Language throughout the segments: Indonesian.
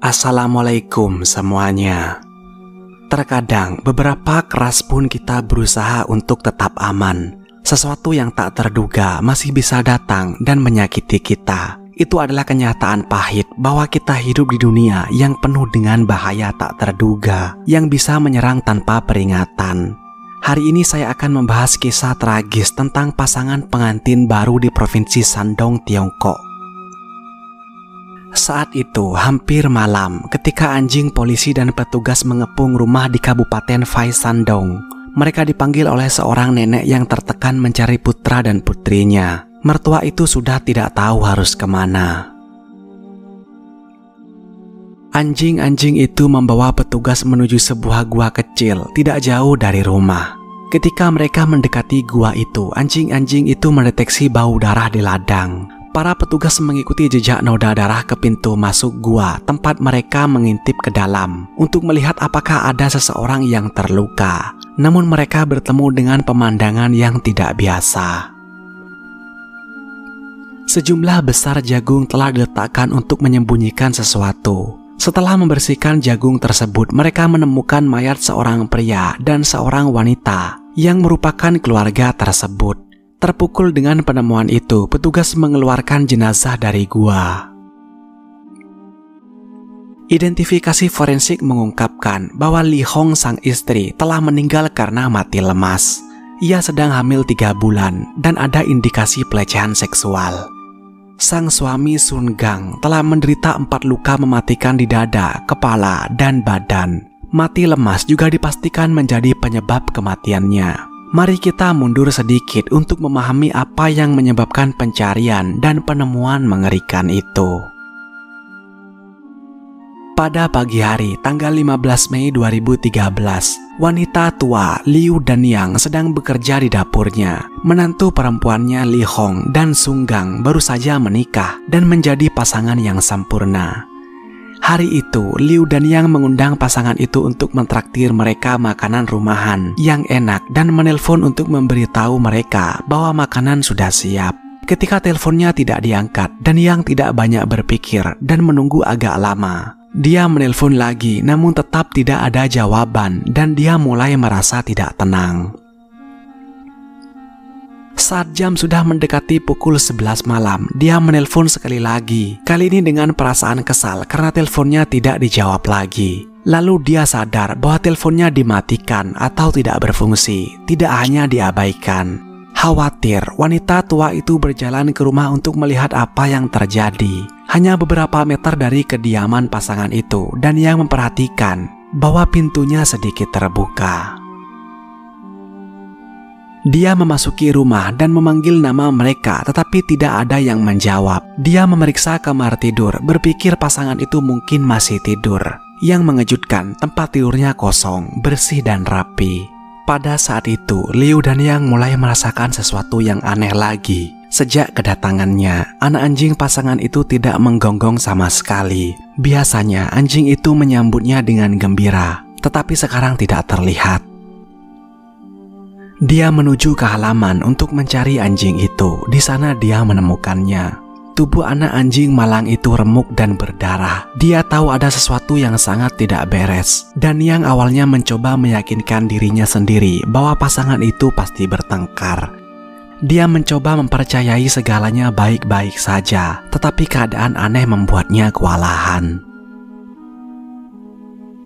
Assalamualaikum semuanya. Terkadang beberapa keras pun kita berusaha untuk tetap aman. Sesuatu yang tak terduga masih bisa datang dan menyakiti kita. Itu adalah kenyataan pahit bahwa kita hidup di dunia yang penuh dengan bahaya tak terduga yang bisa menyerang tanpa peringatan. Hari ini saya akan membahas kisah tragis tentang pasangan pengantin baru di Provinsi Shandong, Tiongkok. Saat itu hampir malam ketika anjing polisi dan petugas mengepung rumah di Kabupaten Phai Shandong. Mereka dipanggil oleh seorang nenek yang tertekan mencari putra dan putrinya. Mertua itu sudah tidak tahu harus kemana. Anjing-anjing itu membawa petugas menuju sebuah gua kecil tidak jauh dari rumah. Ketika mereka mendekati gua itu, anjing-anjing itu mendeteksi bau darah di ladang. Para petugas mengikuti jejak noda darah ke pintu masuk gua tempat mereka mengintip ke dalam untuk melihat apakah ada seseorang yang terluka. Namun mereka bertemu dengan pemandangan yang tidak biasa. Sejumlah besar jagung telah diletakkan untuk menyembunyikan sesuatu. Setelah membersihkan jagung tersebut, mereka menemukan mayat seorang pria dan seorang wanita yang merupakan keluarga tersebut. Terpukul dengan penemuan itu, petugas mengeluarkan jenazah dari gua. Identifikasi forensik mengungkapkan bahwa Li Hong sang istri telah meninggal karena mati lemas. Ia sedang hamil 3 bulan dan ada indikasi pelecehan seksual. Sang suami Sun Gang telah menderita 4 luka mematikan di dada, kepala, dan badan. Mati lemas juga dipastikan menjadi penyebab kematiannya. Mari kita mundur sedikit untuk memahami apa yang menyebabkan pencarian dan penemuan mengerikan itu. Pada pagi hari, tanggal 15 Mei 2013, wanita tua Liu Danyang sedang bekerja di dapurnya. Menantu perempuannya Li Hong dan Sun Gang baru saja menikah dan menjadi pasangan yang sempurna. Hari itu, Liu Danyang mengundang pasangan itu untuk mentraktir mereka makanan rumahan yang enak dan menelpon untuk memberitahu mereka bahwa makanan sudah siap. Ketika teleponnya tidak diangkat, Danyang tidak banyak berpikir dan menunggu agak lama. Dia menelpon lagi namun tetap tidak ada jawaban dan dia mulai merasa tidak tenang. Saat jam sudah mendekati pukul 11 malam, dia menelpon sekali lagi. Kali ini dengan perasaan kesal karena teleponnya tidak dijawab lagi. Lalu dia sadar bahwa teleponnya dimatikan atau tidak berfungsi, tidak hanya diabaikan. Khawatir, wanita tua itu berjalan ke rumah untuk melihat apa yang terjadi. Hanya beberapa meter dari kediaman pasangan itu, dan yang memperhatikan bahwa pintunya sedikit terbuka. Dia memasuki rumah dan memanggil nama mereka, tetapi tidak ada yang menjawab. Dia memeriksa kamar tidur, berpikir pasangan itu mungkin masih tidur. Yang mengejutkan, tempat tidurnya kosong, bersih dan rapi. Pada saat itu, Liu Danyang mulai merasakan sesuatu yang aneh lagi. Sejak kedatangannya, anak anjing pasangan itu tidak menggonggong sama sekali. Biasanya anjing itu menyambutnya dengan gembira, tetapi sekarang tidak terlihat. Dia menuju ke halaman untuk mencari anjing itu. Di sana dia menemukannya. Tubuh anak anjing malang itu remuk dan berdarah. Dia tahu ada sesuatu yang sangat tidak beres. Dan yang awalnya mencoba meyakinkan dirinya sendiri bahwa pasangan itu pasti bertengkar. Dia mencoba mempercayai segalanya baik-baik saja, tetapi keadaan aneh membuatnya kewalahan.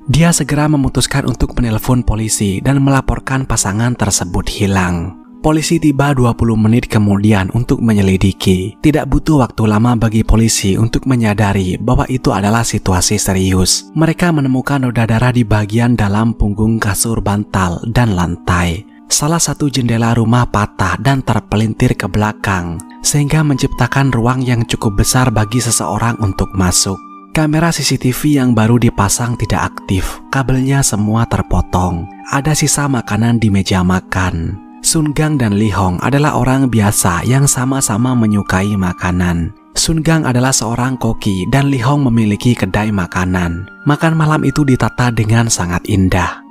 Dia segera memutuskan untuk menelpon polisi dan melaporkan pasangan tersebut hilang. Polisi tiba 20 menit kemudian untuk menyelidiki. Tidak butuh waktu lama bagi polisi untuk menyadari bahwa itu adalah situasi serius. Mereka menemukan noda darah di bagian dalam punggung kasur, bantal, dan lantai. Salah satu jendela rumah patah dan terpelintir ke belakang, sehingga menciptakan ruang yang cukup besar bagi seseorang untuk masuk. Kamera CCTV yang baru dipasang tidak aktif, kabelnya semua terpotong. Ada sisa makanan di meja makan. Sun Gang dan Li Hong adalah orang biasa yang sama-sama menyukai makanan. Sun Gang adalah seorang koki dan Li Hong memiliki kedai makanan. Makan malam itu ditata dengan sangat indah.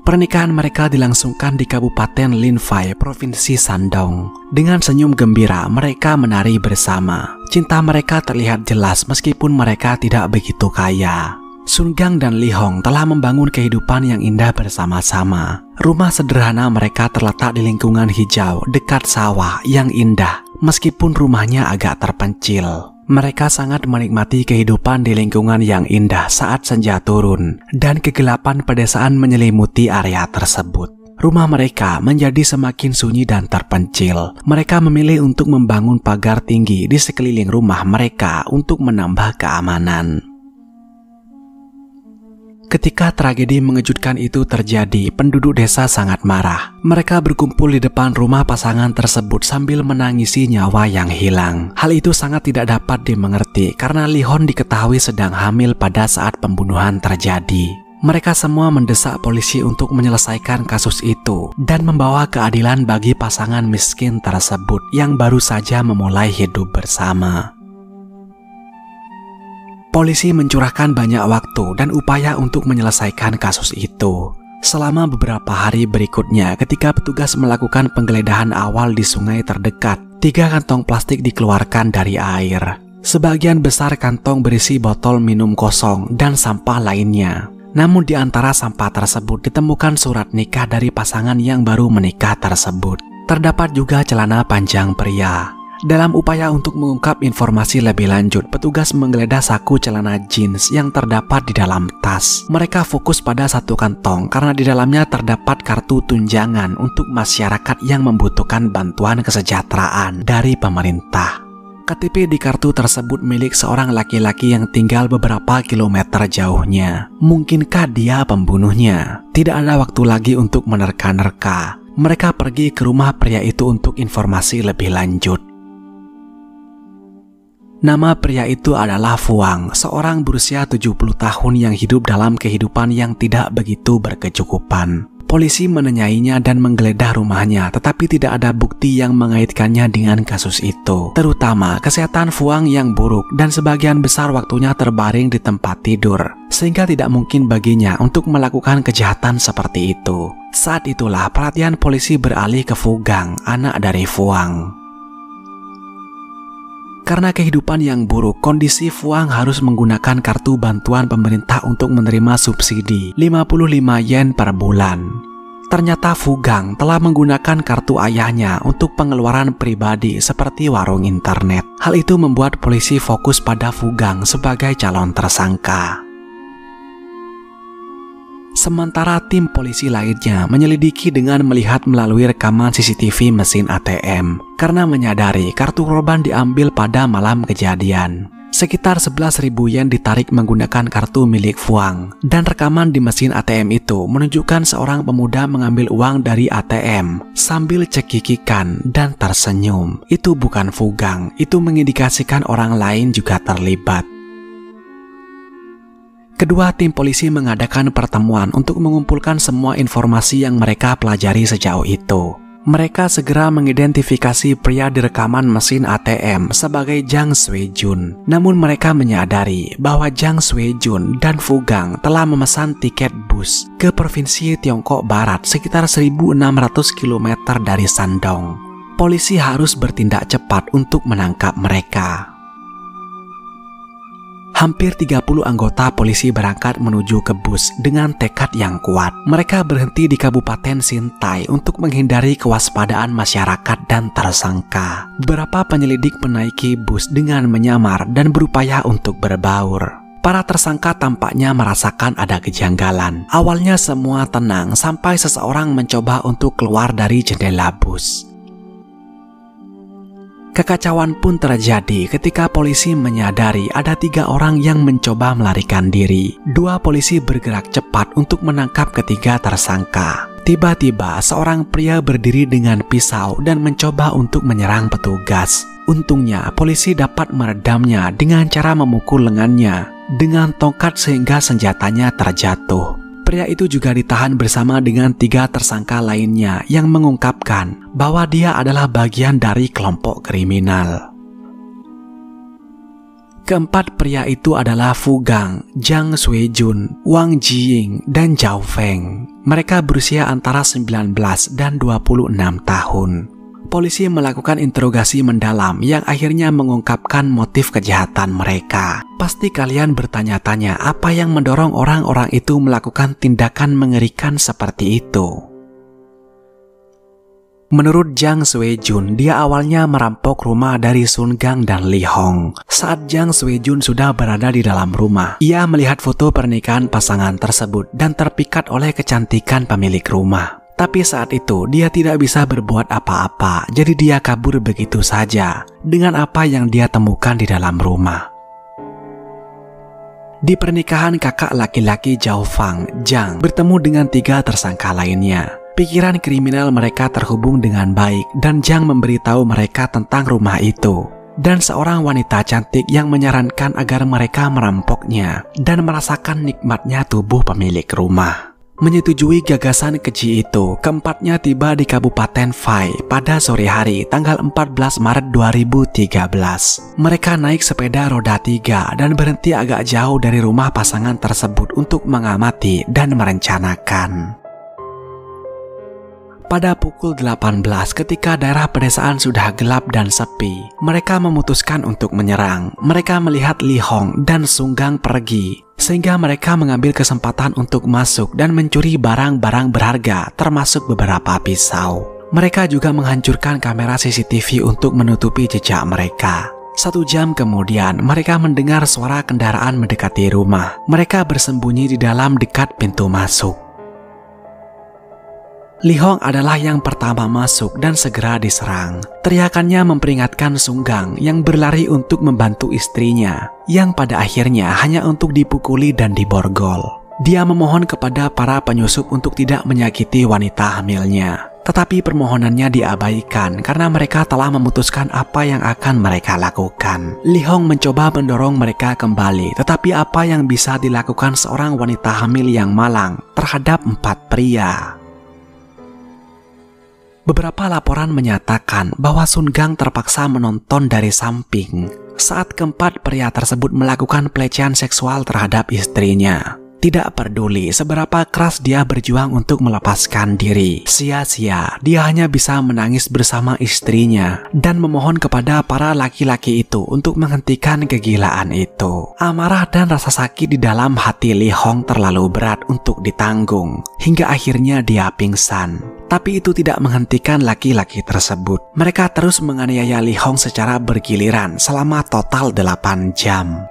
Pernikahan mereka dilangsungkan di Kabupaten Linfai, Provinsi Shandong. Dengan senyum gembira, mereka menari bersama. Cinta mereka terlihat jelas meskipun mereka tidak begitu kaya. Sun Gang dan Li Hong telah membangun kehidupan yang indah bersama-sama. Rumah sederhana mereka terletak di lingkungan hijau dekat sawah yang indah, meskipun rumahnya agak terpencil. Mereka sangat menikmati kehidupan di lingkungan yang indah saat senja turun dan kegelapan pedesaan menyelimuti area tersebut. Rumah mereka menjadi semakin sunyi dan terpencil. Mereka memilih untuk membangun pagar tinggi di sekeliling rumah mereka untuk menambah keamanan. Ketika tragedi mengejutkan itu terjadi, penduduk desa sangat marah. Mereka berkumpul di depan rumah pasangan tersebut sambil menangisi nyawa yang hilang. Hal itu sangat tidak dapat dimengerti karena Li Hong diketahui sedang hamil pada saat pembunuhan terjadi. Mereka semua mendesak polisi untuk menyelesaikan kasus itu dan membawa keadilan bagi pasangan miskin tersebut yang baru saja memulai hidup bersama. Polisi mencurahkan banyak waktu dan upaya untuk menyelesaikan kasus itu. Selama beberapa hari berikutnya, ketika petugas melakukan penggeledahan awal di sungai terdekat, 3 kantong plastik dikeluarkan dari air. Sebagian besar kantong berisi botol minum kosong dan sampah lainnya. Namun di antara sampah tersebut ditemukan surat nikah dari pasangan yang baru menikah tersebut. Terdapat juga celana panjang pria. Dalam upaya untuk mengungkap informasi lebih lanjut, petugas menggeledah saku celana jeans yang terdapat di dalam tas. Mereka fokus pada satu kantong karena di dalamnya terdapat kartu tunjangan untuk masyarakat yang membutuhkan bantuan kesejahteraan dari pemerintah. KTP di kartu tersebut milik seorang laki-laki yang tinggal beberapa kilometer jauhnya. Mungkinkah dia pembunuhnya? Tidak ada waktu lagi untuk menerka-nerka. Mereka pergi ke rumah pria itu untuk informasi lebih lanjut. Nama pria itu adalah Fuang, seorang berusia 70 tahun yang hidup dalam kehidupan yang tidak begitu berkecukupan. Polisi menanyainya dan menggeledah rumahnya, tetapi tidak ada bukti yang mengaitkannya dengan kasus itu. Terutama kesehatan Fuang yang buruk dan sebagian besar waktunya terbaring di tempat tidur, sehingga tidak mungkin baginya untuk melakukan kejahatan seperti itu. Saat itulah perhatian polisi beralih ke Fu Gang, anak dari Fuang. Karena kehidupan yang buruk, kondisi Fuang harus menggunakan kartu bantuan pemerintah untuk menerima subsidi 55 yen per bulan. Ternyata Fu Gang telah menggunakan kartu ayahnya untuk pengeluaran pribadi seperti warung internet. Hal itu membuat polisi fokus pada Fu Gang sebagai calon tersangka. Sementara tim polisi lainnya menyelidiki dengan melihat melalui rekaman CCTV mesin ATM karena menyadari kartu korban diambil pada malam kejadian. Sekitar 11.000 yen ditarik menggunakan kartu milik Fuang, dan rekaman di mesin ATM itu menunjukkan seorang pemuda mengambil uang dari ATM sambil cekikikan dan tersenyum. Itu bukan Fu Gang, itu mengindikasikan orang lain juga terlibat. Kedua tim polisi mengadakan pertemuan untuk mengumpulkan semua informasi yang mereka pelajari sejauh itu. Mereka segera mengidentifikasi pria di rekaman mesin ATM sebagai Jang Sui-jun. Namun mereka menyadari bahwa Jang Sui-jun dan Fu Gang telah memesan tiket bus ke provinsi Tiongkok Barat sekitar 1.600 km dari Shandong. Polisi harus bertindak cepat untuk menangkap mereka. Hampir 30 anggota polisi berangkat menuju ke bus dengan tekad yang kuat. Mereka berhenti di Kabupaten Sintai untuk menghindari kewaspadaan masyarakat dan tersangka. Beberapa penyelidik menaiki bus dengan menyamar dan berupaya untuk berbaur. Para tersangka tampaknya merasakan ada kejanggalan. Awalnya semua tenang sampai seseorang mencoba untuk keluar dari jendela bus. Kekacauan pun terjadi ketika polisi menyadari ada 3 orang yang mencoba melarikan diri. 2 polisi bergerak cepat untuk menangkap ketiga tersangka. Tiba-tiba seorang pria berdiri dengan pisau dan mencoba untuk menyerang petugas. Untungnya polisi dapat meredamnya dengan cara memukul lengannya dengan tongkat sehingga senjatanya terjatuh. Pria itu juga ditahan bersama dengan 3 tersangka lainnya yang mengungkapkan bahwa dia adalah bagian dari kelompok kriminal. Keempat pria itu adalah Fu Gang, Zhang Suijun, Wang Jiying, dan Zhao Feng. Mereka berusia antara 19 dan 26 tahun. Polisi melakukan interogasi mendalam yang akhirnya mengungkapkan motif kejahatan mereka. Pasti kalian bertanya-tanya apa yang mendorong orang-orang itu melakukan tindakan mengerikan seperti itu. Menurut Zhang Suijun, dia awalnya merampok rumah dari Sun Gang dan Li Hong. Saat Zhang Suijun sudah berada di dalam rumah, ia melihat foto pernikahan pasangan tersebut dan terpikat oleh kecantikan pemilik rumah. Tapi saat itu dia tidak bisa berbuat apa-apa, jadi dia kabur begitu saja dengan apa yang dia temukan di dalam rumah. Di pernikahan kakak laki-laki Zhao Fang, Zhang bertemu dengan 3 tersangka lainnya. Pikiran kriminal mereka terhubung dengan baik dan Zhang memberitahu mereka tentang rumah itu. Dan seorang wanita cantik yang menyarankan agar mereka merampoknya dan merasakan nikmatnya tubuh pemilik rumah. Menyetujui gagasan keji itu, keempatnya tiba di Kabupaten Fai pada sore hari tanggal 14 Maret 2013. Mereka naik sepeda roda 3 dan berhenti agak jauh dari rumah pasangan tersebut untuk mengamati dan merencanakan. Pada pukul 18 ketika daerah pedesaan sudah gelap dan sepi, mereka memutuskan untuk menyerang. Mereka melihat Li Hong dan Sun Gang pergi, sehingga mereka mengambil kesempatan untuk masuk dan mencuri barang-barang berharga termasuk beberapa pisau. Mereka juga menghancurkan kamera CCTV untuk menutupi jejak mereka. 1 jam kemudian, mereka mendengar suara kendaraan mendekati rumah. Mereka bersembunyi di dalam dekat pintu masuk. Li Hong adalah yang pertama masuk dan segera diserang. Teriakannya memperingatkan Sun Gang yang berlari untuk membantu istrinya, yang pada akhirnya hanya untuk dipukuli dan diborgol. Dia memohon kepada para penyusup untuk tidak menyakiti wanita hamilnya. Tetapi permohonannya diabaikan karena mereka telah memutuskan apa yang akan mereka lakukan. Li Hong mencoba mendorong mereka kembali, tetapi apa yang bisa dilakukan seorang wanita hamil yang malang terhadap 4 pria? Beberapa laporan menyatakan bahwa Sun Gang terpaksa menonton dari samping saat keempat pria tersebut melakukan pelecehan seksual terhadap istrinya. Tidak peduli seberapa keras dia berjuang untuk melepaskan diri, sia-sia dia hanya bisa menangis bersama istrinya dan memohon kepada para laki-laki itu untuk menghentikan kegilaan itu. Amarah dan rasa sakit di dalam hati Li Hong terlalu berat untuk ditanggung, hingga akhirnya dia pingsan. Tapi itu tidak menghentikan laki-laki tersebut. Mereka terus menganiaya Li Hong secara bergiliran selama total 8 jam.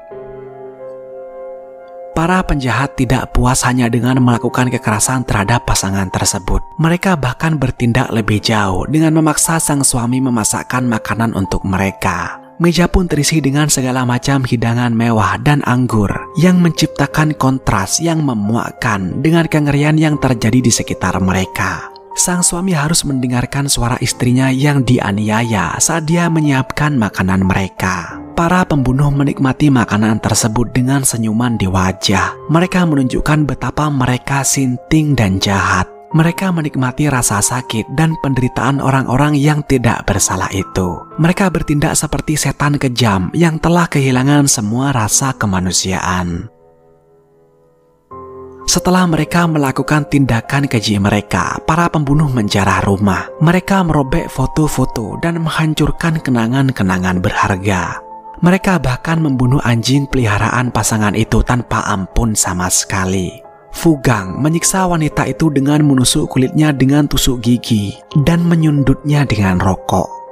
Para penjahat tidak puas hanya dengan melakukan kekerasan terhadap pasangan tersebut. Mereka bahkan bertindak lebih jauh dengan memaksa sang suami memasakkan makanan untuk mereka. Meja pun terisi dengan segala macam hidangan mewah dan anggur yang menciptakan kontras yang memuakkan dengan kengerian yang terjadi di sekitar mereka. Sang suami harus mendengarkan suara istrinya yang dianiaya saat dia menyiapkan makanan mereka. Para pembunuh menikmati makanan tersebut dengan senyuman di wajah. Mereka menunjukkan betapa mereka sinting dan jahat. Mereka menikmati rasa sakit dan penderitaan orang-orang yang tidak bersalah itu. Mereka bertindak seperti setan kejam yang telah kehilangan semua rasa kemanusiaan. Setelah mereka melakukan tindakan keji mereka, para pembunuh menjarah rumah. Mereka merobek foto-foto dan menghancurkan kenangan-kenangan berharga. Mereka bahkan membunuh anjing peliharaan pasangan itu tanpa ampun sama sekali. Fu Gang menyiksa wanita itu dengan menusuk kulitnya dengan tusuk gigi dan menyundutnya dengan rokok.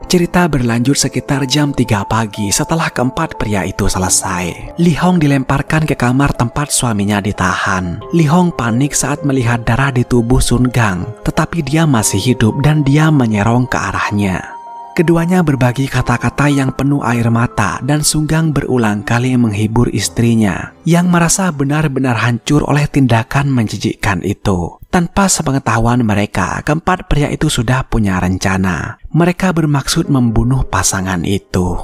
Cerita berlanjut sekitar jam 3 pagi setelah keempat pria itu selesai. Li Hong dilemparkan ke kamar tempat suaminya ditahan. Li Hong panik saat melihat darah di tubuh Sun Gang, tetapi dia masih hidup dan dia menyerong ke arahnya. Keduanya berbagi kata-kata yang penuh air mata dan Sun Gang berulang kali menghibur istrinya yang merasa benar-benar hancur oleh tindakan menjijikkan itu. Tanpa sepengetahuan mereka, keempat pria itu sudah punya rencana. Mereka bermaksud membunuh pasangan itu.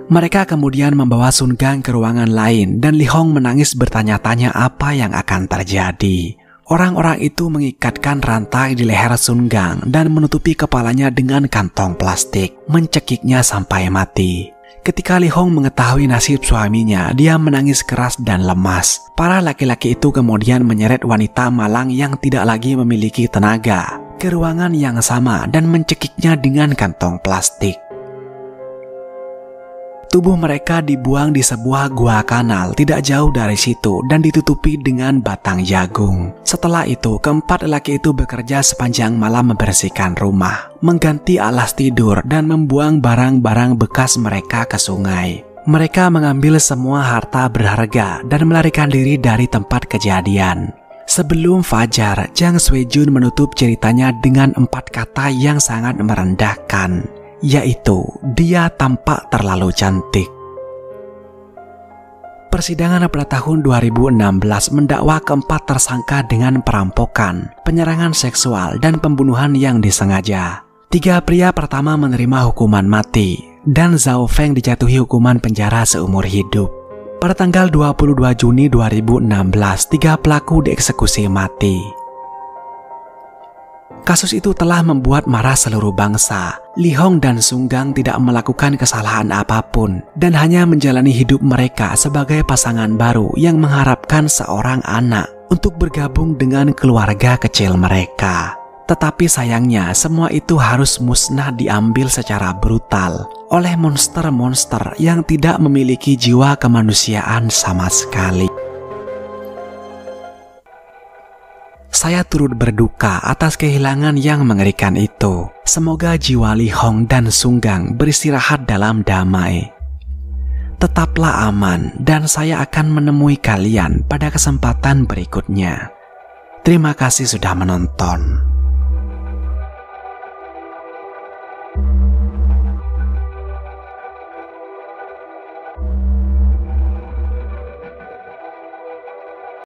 Mereka kemudian membawa Sun Gang ke ruangan lain dan Li Hong menangis bertanya-tanya apa yang akan terjadi. Orang-orang itu mengikatkan rantai di leher Sunggang dan menutupi kepalanya dengan kantong plastik, mencekiknya sampai mati. Ketika Li Hong mengetahui nasib suaminya, dia menangis keras dan lemas. Para laki-laki itu kemudian menyeret wanita malang yang tidak lagi memiliki tenaga ke ruangan yang sama dan mencekiknya dengan kantong plastik. Tubuh mereka dibuang di sebuah gua kanal tidak jauh dari situ dan ditutupi dengan batang jagung. Setelah itu, keempat lelaki itu bekerja sepanjang malam membersihkan rumah, mengganti alas tidur, dan membuang barang-barang bekas mereka ke sungai. Mereka mengambil semua harta berharga dan melarikan diri dari tempat kejadian. Sebelum fajar, Jang Sui-jun menutup ceritanya dengan 4 kata yang sangat merendahkan, yaitu dia tampak terlalu cantik. Persidangan pada tahun 2016 mendakwa keempat tersangka dengan perampokan, penyerangan seksual, dan pembunuhan yang disengaja. 3 pria pertama menerima hukuman mati, dan Zhao Feng dijatuhi hukuman penjara seumur hidup. Pada tanggal 22 Juni 2016, 3 pelaku dieksekusi mati. Kasus itu telah membuat marah seluruh bangsa. Li Hong dan Sunggang tidak melakukan kesalahan apapun dan hanya menjalani hidup mereka sebagai pasangan baru yang mengharapkan seorang anak untuk bergabung dengan keluarga kecil mereka. Tetapi sayangnya semua itu harus musnah diambil secara brutal oleh monster-monster yang tidak memiliki jiwa kemanusiaan sama sekali. Saya turut berduka atas kehilangan yang mengerikan itu. Semoga jiwa Li Hong dan Sunggang beristirahat dalam damai. Tetaplah aman dan saya akan menemui kalian pada kesempatan berikutnya. Terima kasih sudah menonton.